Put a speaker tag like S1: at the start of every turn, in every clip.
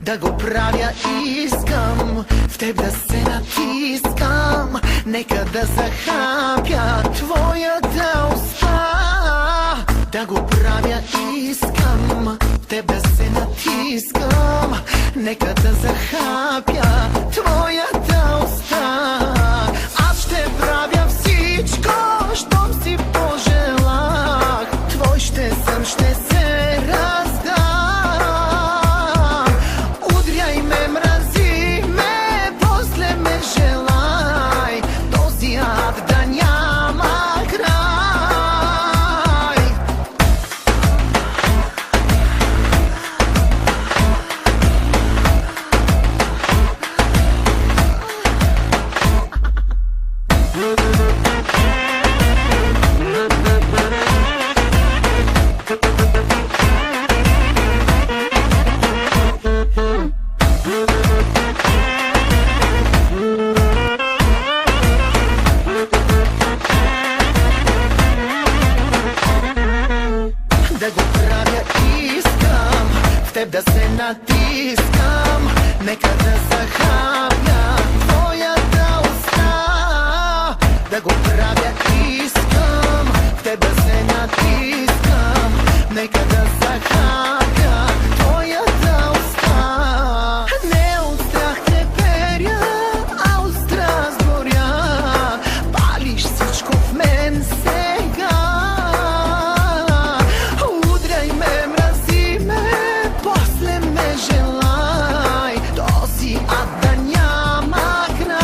S1: да го правя искам, в теб да се натискам, нека да захапя твоята уста. Да го правя искам, в теб да се натискам, нека да захапя твоята уста. Аз ще правя всичко, щом си пожелах, твой ще съм, ще се раздам. Удряй ме, мрази ме, после ме желай, този ад да няма край. Да го правя искам, в теб да се натискам, нека да захапя твоята уста. Да го правя искам, в теб да се натискам, нека да захапя твоята уста. Не от страх треперя, а от страст горя, палиш всичко в мен сега. Удряй ме, мрази ме, после ме желай, този ад да няма край.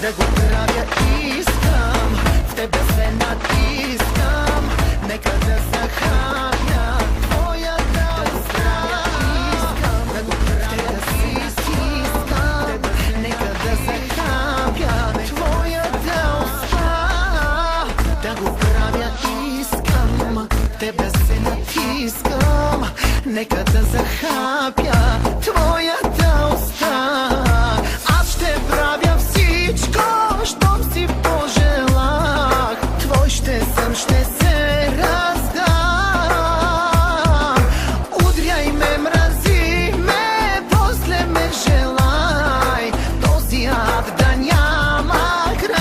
S1: Да го правя искам, в теб да се натискам, нека да захапя твоята уста. Да го правя да се стискам, нека да захапя твоята уста. Да го правя искам, в теб да се натискам, нека да захапя твоята уста. Аз ще правя всичко, щом си пожелах, твой ще съм, ще се раздам. Удряй ме, мрази ме, после ме желай, този ад да няма край.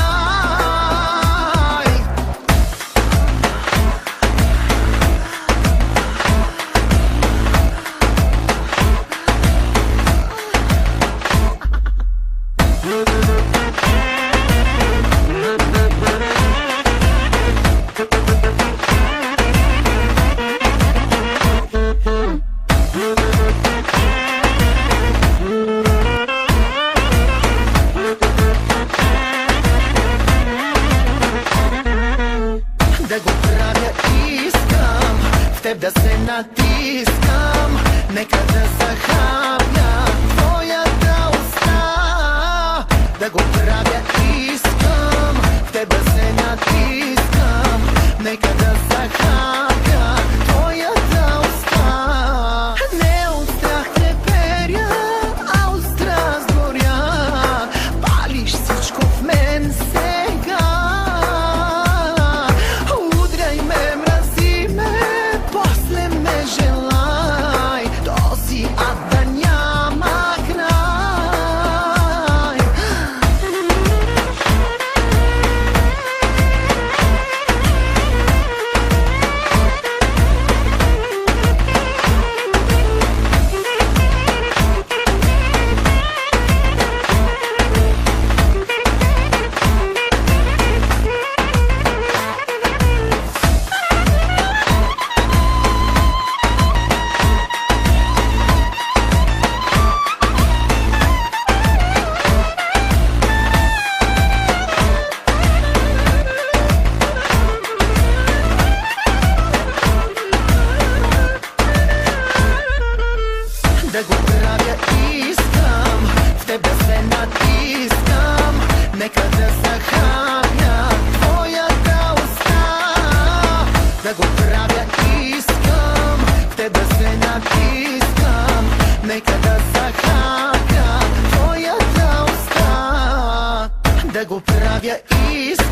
S1: Да го правя искам, в теб да се натискам, нека да захапя твоята уста. Да го правя искам, в теб да се натискам, нека да захапя твоята уста. Не от страх треперя, а от страст горя, палиш всичко в мен сега. Удряй ме, мрази ме, после ме желай, този ад да няма край. да го правя искам, в теб да се натискам, нека да захраня твоята уста. Да го правя искам, в теб да се натискам, нека да захраня твоята уста. Да го правя искам.